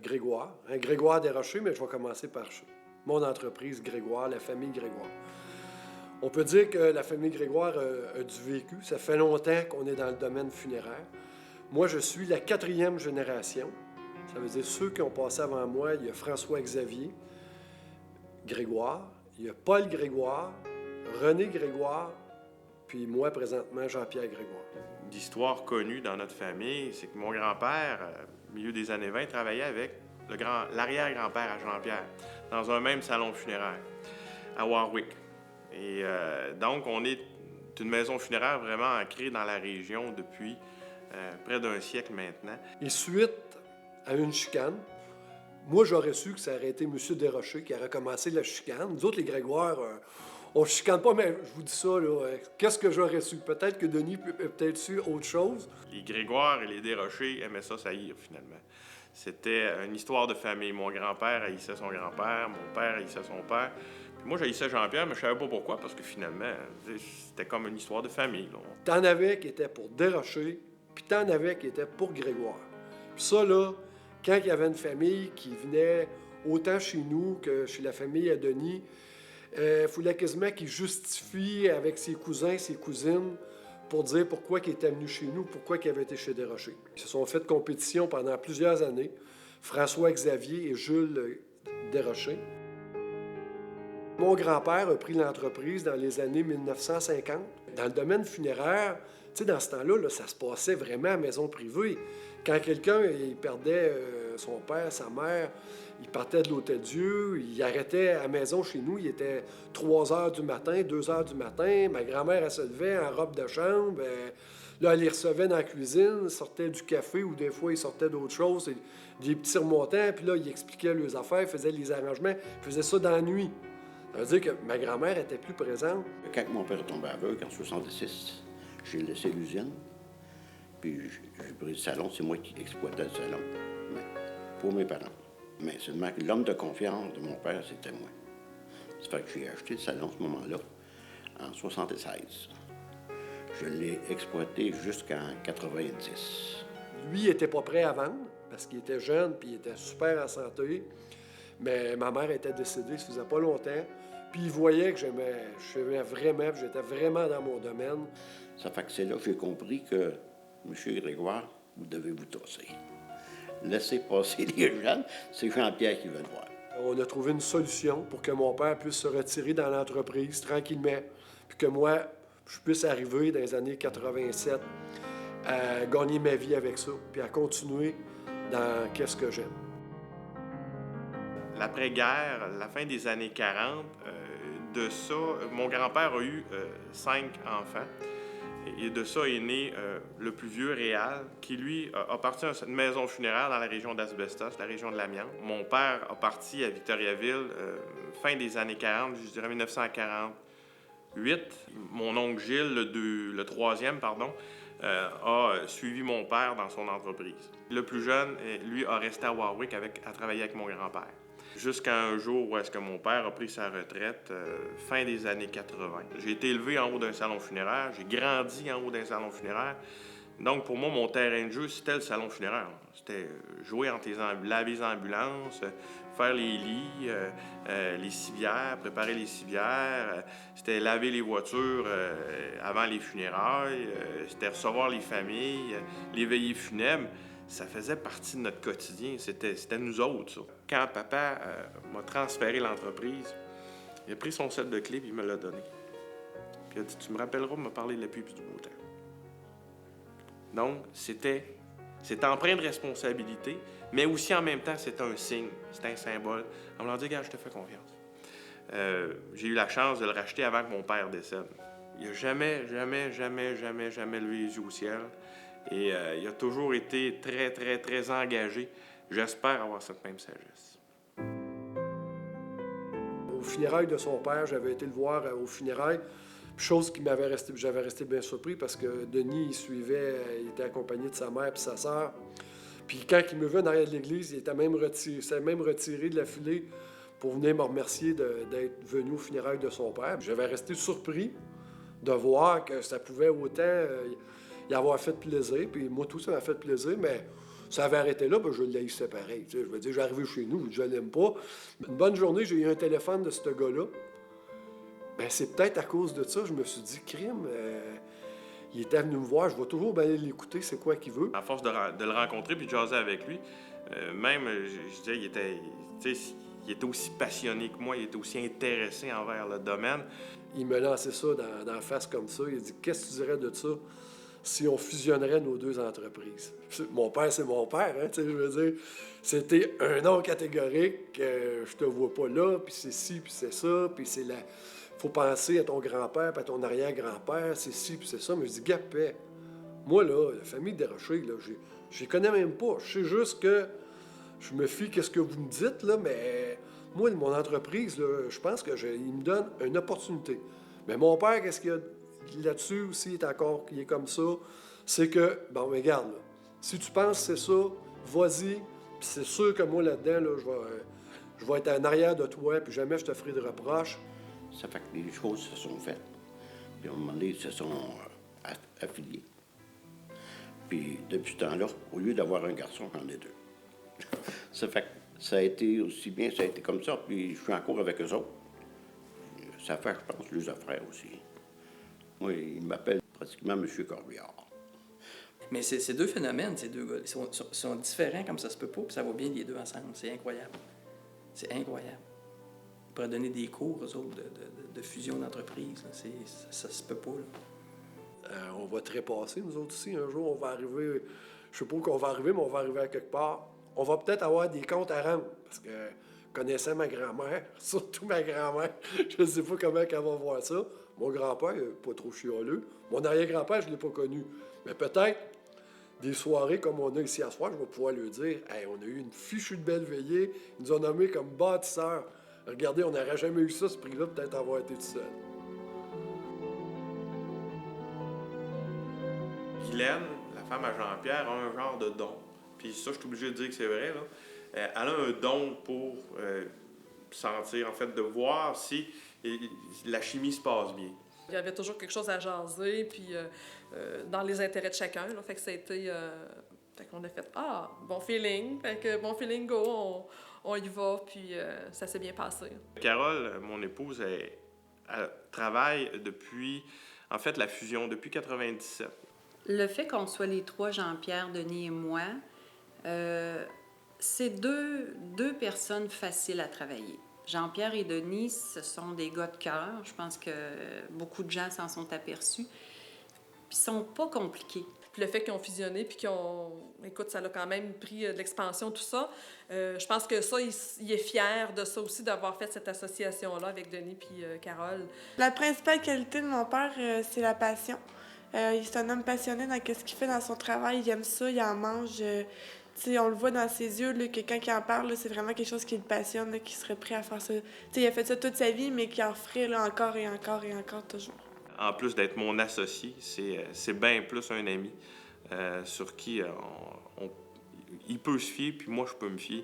Grégoire, Grégoire Desrochers, mais je vais commencer par mon entreprise Grégoire, la famille Grégoire. On peut dire que la famille Grégoire a du vécu. Ça fait longtemps qu'on est dans le domaine funéraire. Moi, je suis la 4e génération. Ça veut dire ceux qui ont passé avant moi. Il y a François-Xavier Grégoire, il y a Paul Grégoire, René Grégoire, puis moi, présentement, Jean-Pierre Grégoire. L'histoire connue dans notre famille, c'est que mon grand-père, au milieu des années 20, travaillait avec l'arrière-grand-père à Jean-Pierre, dans un même salon funéraire, à Warwick. Et donc, on est une maison funéraire vraiment ancrée dans la région depuis près d'un siècle maintenant. Et suite à une chicane, moi, j'aurais su que ça aurait été M. Desrochers qui aurait commencé la chicane. Nous autres, les Grégoire, on ne chicane pas, mais je vous dis ça, là, qu'est-ce que j'aurais su? Peut-être que Denis a peut-être su autre chose. Les Grégoire et les Desrochers aimaient ça saillir, finalement. C'était une histoire de famille. Mon grand-père haïssait son grand-père, mon père haïssait son père. Puis moi, j'haïssais Jean-Pierre, mais je savais pas pourquoi, parce que finalement, c'était comme une histoire de famille. Là. T'en avais qui était pour Desrochers, puis t'en avais qui était pour Grégoire. Puis ça, là, quand il y avait une famille qui venait autant chez nous que chez la famille à Denis, il fallait quasiment qu'il justifie avec ses cousins, ses cousines, pour dire pourquoi il était venu chez nous, pourquoi il avait été chez Desrochers. Ils se sont fait compétition pendant plusieurs années, François-Xavier et Jules Desrochers. Mon grand-père a pris l'entreprise dans les années 1950. Dans le domaine funéraire, tu sais, dans ce temps-là, là, ça se passait vraiment à maison privée. Quand quelqu'un il perdait son père, sa mère, il partait de l'Hôtel-Dieu, il arrêtait à la maison chez nous, il était 3 heures du matin, 2 heures du matin. Ma grand-mère, elle se levait en robe de chambre. Là, elle les recevait dans la cuisine, sortait du café ou des fois, il sortait d'autres choses, des petits remontants. Puis là, il expliquait leurs affaires, faisait les arrangements, il faisait ça dans la nuit. Ça veut dire que ma grand-mère était plus présente. Quand mon père est tombé aveugle, en 1966, j'ai laissé l'usine, puis j'ai pris le salon. C'est moi qui exploitais le salon, mais pour mes parents. Mais seulement que l'homme de confiance de mon père, c'était moi. Ça fait que j'ai acheté le salon à ce moment-là, en 1976. Je l'ai exploité jusqu'en 1990. Lui, il n'était pas prêt à vendre, parce qu'il était jeune, puis il était super en santé. Mais ma mère était décédée, ça faisait pas longtemps. Puis il voyait que j'aimais vraiment, puis j'étais vraiment dans mon domaine. Ça fait que c'est là que j'ai compris que, M. Grégoire, vous devez vous tasser. Laissez passer les jeunes, c'est Jean-Pierre qui veut le voir. On a trouvé une solution pour que mon père puisse se retirer dans l'entreprise tranquillement, puis que moi, je puisse arriver dans les années 87 à gagner ma vie avec ça, puis à continuer dans qu'est-ce que j'aime. L'après-guerre, la fin des années 40, de ça, mon grand-père a eu 5 enfants. Et de ça est né le plus vieux, Réal, qui, lui, a parti à une maison funéraire dans la région d'Asbestos, la région de l'Amiante. Mon père a parti à Victoriaville, fin des années 40, je dirais 1948. Mon oncle Gilles, le troisième, a suivi mon père dans son entreprise. Le plus jeune, lui, a resté à Warwick à travailler avec mon grand-père. Jusqu'à un jour où est-ce que mon père a pris sa retraite, fin des années 80. J'ai été élevé en haut d'un salon funéraire, j'ai grandi en haut d'un salon funéraire. Donc, pour moi, mon terrain de jeu, c'était le salon funéraire. C'était jouer laver les ambulances, faire les lits, les civières, préparer les civières. C'était laver les voitures avant les funérailles. C'était recevoir les familles, les veillées funèbres. Ça faisait partie de notre quotidien. C'était nous autres, ça. Quand papa m'a transféré l'entreprise, il a pris son set de clés et il me l'a donné. Puis il a dit, tu me rappelleras de me parler de la pluie et du beau temps. Donc, c'était empreint de responsabilité, mais aussi en même temps, c'était un signe, c'était un symbole. On me l'a dit, gars, je te fais confiance. J'ai eu la chance de le racheter avant que mon père décède. Il n'a jamais levé les yeux au ciel. Et il a toujours été très, très, très engagé. J'espère avoir cette même sagesse. Au funérailles de son père, j'avais été le voir au funérailles. Chose qui j'avais resté bien surpris parce que Denis, il suivait, il était accompagné de sa mère et sa sœur. Puis quand il me vu en arrière de l'église, il s'est même retiré de la filée pour venir me remercier d'être venu au funérailles de son père. J'avais resté surpris de voir que ça pouvait autant y avoir fait plaisir. Puis moi, tout ça m'a fait plaisir, mais Ça avait arrêté là, ben je l'haïssais pareil. Tu sais, je veux dire, j'arrivais chez nous, je l'aime pas. Une bonne journée, j'ai eu un téléphone de ce gars-là. Ben c'est peut-être à cause de ça, je me suis dit, crime, il était venu me voir, je vais toujours bien aller l'écouter, c'est quoi qu'il veut. À force de le rencontrer puis de jaser avec lui, même, je disais, il était aussi passionné que moi, il était aussi intéressé envers le domaine. Il me lançait ça dans la face comme ça. Il a dit, qu'est-ce que tu dirais de ça si on fusionnerait nos deux entreprises? Mon père, c'est mon père, hein, tu sais, je veux dire. C'était un non catégorique, je te vois pas là, puis c'est ci, puis c'est ça, puis c'est la... Faut penser à ton grand-père, puis à ton arrière-grand-père, c'est ci, puis c'est ça. Mais je dis, gapais. Moi, là, la famille Desrochers, là, je les connais même pas. Je sais juste que je me fie qu'est-ce que vous me dites, là, mais moi, mon entreprise, là, je pense il me donne une opportunité. Mais mon père, qu'est-ce qu'il y a là-dessus aussi, il est comme ça, c'est que, bon, mais regarde, là, si tu penses que c'est ça, vas-y, puis c'est sûr que moi, là-dedans, là, je vais être en arrière de toi, puis jamais je te ferai de reproches. Ça fait que les choses se sont faites. Puis à un moment donné, ils se sont affiliés. Puis depuis ce temps-là, au lieu d'avoir un garçon, j'en ai deux. Ça fait que ça a été aussi bien, ça a été comme ça, puis je suis en cours avec eux autres. Ça fait, je pense, les frères aussi. Moi, ils m'appellent pratiquement M. Corbillard. Mais c'est deux phénomènes, ces deux gars. Ils sont différents comme ça se peut pas, puis ça va bien les deux ensemble. C'est incroyable. C'est incroyable. Ils pourraient donner des cours, aux autres, de fusion d'entreprise. Ça se peut pas, là. On va trépasser, nous autres aussi. Un jour, on va arriver, je sais pas où on va arriver, mais on va arriver à quelque part. On va peut-être avoir des comptes à rendre, parce que connaissant ma grand-mère, surtout ma grand-mère, je ne sais pas comment elle va voir ça. Mon grand-père, pas trop chialeux. Mon arrière-grand-père, je ne l'ai pas connu. Mais peut-être, des soirées comme on a ici à soir, je vais pouvoir lui dire « Hey, on a eu une fichue de belle veillée, ils nous ont nommés comme bâtisseurs. Regardez, on n'aurait jamais eu ça, ce prix-là, peut-être avoir été tout seul. » Guylaine, la femme à Jean-Pierre, a un genre de don. Puis ça, je suis obligé de dire que c'est vrai, là. Elle a un don pour sentir, en fait, de voir si la chimie se passe bien. Il y avait toujours quelque chose à jaser, puis dans les intérêts de chacun. Là, fait que ça a été... fait qu'on a fait « Ah, bon feeling! » Fait que bon feeling, go, on y va, puis ça s'est bien passé. Carole, mon épouse, elle travaille depuis, en fait, la fusion, depuis 97. Le fait qu'on soit les trois, Jean-Pierre, Denis et moi, c'est deux personnes faciles à travailler. Jean-Pierre et Denis, ce sont des gars de cœur. Je pense que beaucoup de gens s'en sont aperçus. Puis ils sont pas compliqués. Puis le fait qu'ils ont fusionné, puis qu'ils ont... Écoute, ça a quand même pris de l'expansion, tout ça. Je pense que ça, il est fier de ça aussi, d'avoir fait cette association-là avec Denis puis Carole. La principale qualité de mon père, c'est la passion. C'est un homme passionné dans ce qu'il fait dans son travail. Il aime ça, il en mange. On le voit dans ses yeux, là, que quand il en parle, là, c'est vraiment quelque chose qui le passionne, qu'il serait prêt à faire ça. Il a fait ça toute sa vie, mais qu'il en ferait là, encore et encore et encore toujours. En plus d'être mon associé, c'est bien plus un ami sur qui il peut se fier, puis moi, je peux me fier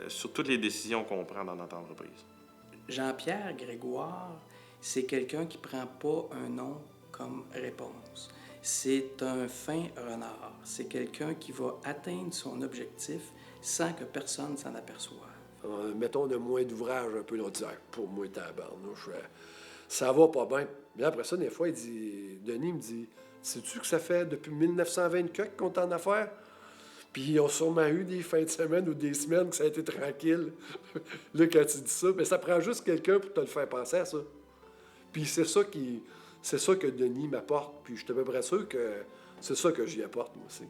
sur toutes les décisions qu'on prend dans notre entreprise. Jean-Pierre Grégoire, c'est quelqu'un qui prend pas un nom comme réponse. C'est un fin renard. C'est quelqu'un qui va atteindre son objectif sans que personne s'en aperçoive. Mettons, on a moins d'ouvrage un peu, là, on dit « Pour moi, tabarnouche, ça va pas bien. » Mais après ça, des fois, Denis me dit « Sais-tu que ça fait depuis 1924 qu'on est en affaires? » Puis ils ont sûrement eu des fins de semaine ou des semaines que ça a été tranquille. Là, quand tu dis ça, mais ça prend juste quelqu'un pour te le faire penser à ça. Puis c'est ça que Denis m'apporte. Puis je suis à peu près sûr que c'est ça que j'y apporte, moi aussi.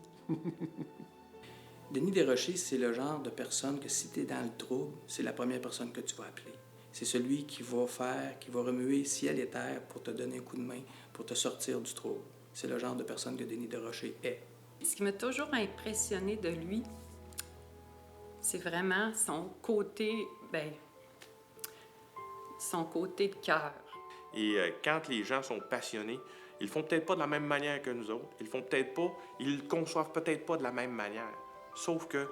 Denis Desrochers, c'est le genre de personne que si tu es dans le trouble, c'est la première personne que tu vas appeler. C'est celui qui va remuer ciel et terre pour te donner un coup de main, pour te sortir du trouble. C'est le genre de personne que Denis Desrochers est. Ce qui m'a toujours impressionné de lui, c'est vraiment son côté de cœur. Et quand les gens sont passionnés, ils le font peut-être pas de la même manière que nous autres. Ils le conçoivent peut-être pas de la même manière. Sauf que,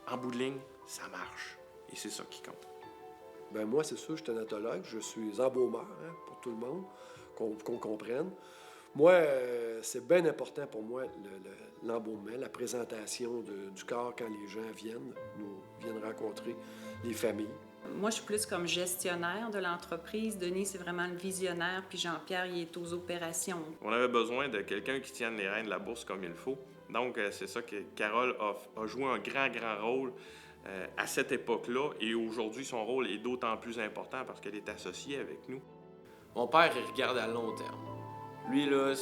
en bout de ligne, ça marche. Et c'est ça qui compte. Ben moi, c'est sûr, je suis thanatologue, je suis embaumeur, hein, pour tout le monde, qu'on comprenne. Moi, c'est bien important pour moi l'embaumement, la présentation du corps quand les gens viennent rencontrer les familles. Moi, je suis plus comme gestionnaire de l'entreprise. Denis, c'est vraiment le visionnaire, puis Jean-Pierre, il est aux opérations. On avait besoin de quelqu'un qui tienne les rênes de la bourse comme il faut. Donc, c'est ça que Carole a joué un grand rôle à cette époque-là. Et aujourd'hui, son rôle est d'autant plus important parce qu'elle est associée avec nous. Mon père, il regarde à long terme. Lui, là,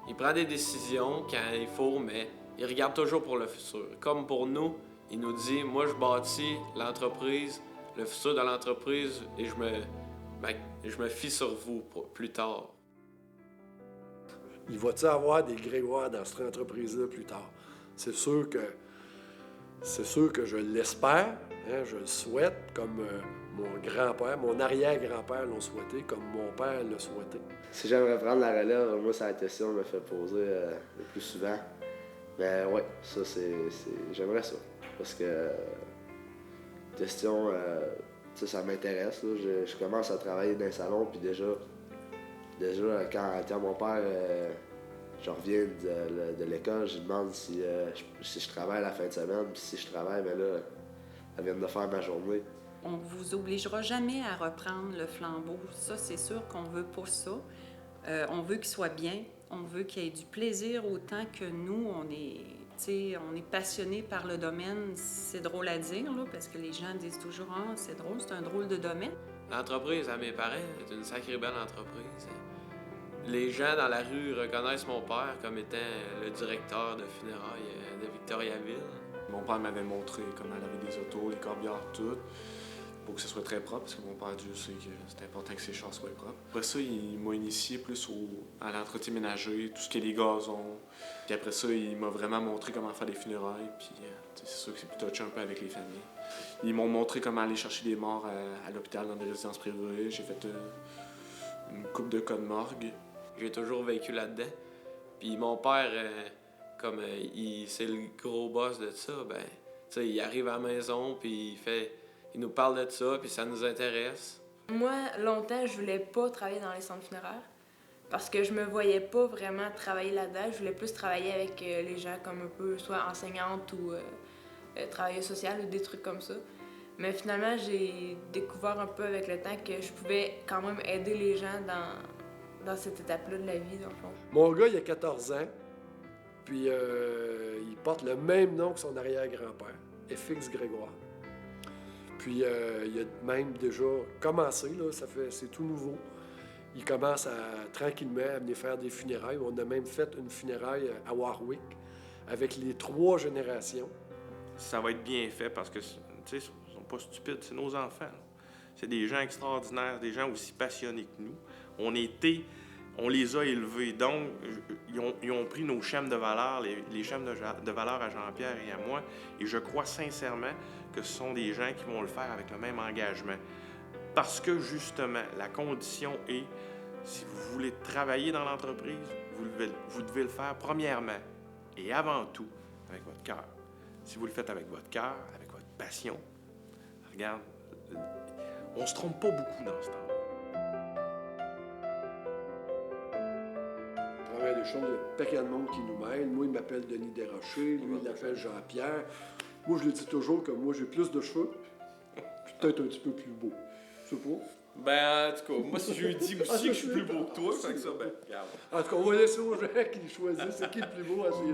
il prend des décisions quand il faut, mais il regarde toujours pour le futur. Comme pour nous, il nous dit, moi, je bâtis l'entreprise, le futur de l'entreprise, et je me fie sur vous pour plus tard. Il va-t-il avoir des Grégoire dans cette entreprise-là plus tard? C'est sûr que je l'espère, hein, je le souhaite, comme mon grand-père, mon arrière-grand-père l'ont souhaité, comme mon père l'a souhaité. Si j'aimerais prendre la relève, moi, c'est la question que je me fais poser le plus souvent. Mais ouais, ça, j'aimerais ça. Parce que, question, ça m'intéresse. Je commence à travailler dans un salon, puis déjà quand mon père, je reviens de l'école, je lui demande si je travaille la fin de semaine, puis si je travaille, ben là, elle vient de faire ma journée. On vous obligera jamais à reprendre le flambeau. Ça, c'est sûr qu'on veut pas ça. On veut qu'il soit bien. On veut qu'il y ait du plaisir autant que nous, on est passionnés par le domaine. C'est drôle à dire, là, parce que les gens disent toujours « Ah, c'est drôle, c'est un drôle de domaine. » L'entreprise, à mes parents, est une sacrée belle entreprise. Les gens dans la rue reconnaissent mon père comme étant le directeur de funérailles de Victoriaville. Mon père m'avait montré comment laver des autos, les corbières, tout, pour que ce soit très propre, parce que mon père, Dieu sait que c'est important que ses chars soient propres. Après ça, il m'a initié plus à l'entretien ménager, tout ce qui est les gazons. Puis après ça, il m'a vraiment montré comment faire des funérailles, puis c'est sûr que c'est plus touché un peu avec les familles. Ils m'ont montré comment aller chercher des morts à l'hôpital dans des résidences privées. J'ai fait une coupe de codes morgue. J'ai toujours vécu là-dedans. Puis mon père, comme c'est le gros boss de ça, ben, tu sais, il arrive à la maison, puis il nous parle de ça, puis ça nous intéresse. Moi, longtemps, je voulais pas travailler dans les centres funéraires parce que je me voyais pas vraiment travailler là-dedans. Je voulais plus travailler avec les gens comme un peu, soit enseignante ou travailleuse sociale ou des trucs comme ça. Mais finalement, j'ai découvert un peu avec le temps que je pouvais quand même aider les gens dans cette étape-là de la vie, dans le fond. Mon gars, il a 14 ans, puis il porte le même nom que son arrière-grand-père, FX Grégoire. Puis il a même déjà commencé, là, c'est tout nouveau. Il commence tranquillement à venir faire des funérailles. On a même fait une funéraille à Warwick avec les 3 générations. Ça va être bien fait parce que, tu sais, ils sont pas stupides, c'est nos enfants. C'est des gens extraordinaires, des gens aussi passionnés que nous. On les a élevés. Donc, ils ont pris nos schèmes de valeur, les schèmes de valeur à Jean-Pierre et à moi. Et je crois sincèrement que ce sont des gens qui vont le faire avec le même engagement. Parce que, justement, la condition est, si vous voulez travailler dans l'entreprise, vous devez le faire premièrement et avant tout avec votre cœur. Si vous le faites avec votre cœur, avec votre passion, regarde, on se trompe pas beaucoup dans ce temps-là. À travers les choses, il y a un paquet de monde qui nous mêle. Moi, il m'appelle Denis Desrochers, lui, il l'appelle Jean-Pierre. Moi, je lui dis toujours que moi, j'ai plus de cheveux, puis peut-être un petit peu plus beau. Je sais pas. Ben, en tout cas, moi, si je lui dis aussi que je suis plus beau que toi, fait que ça, ben, regarde. En tout cas, on va laisser aux gens qui choisissent c'est qui le plus beau à ces deux.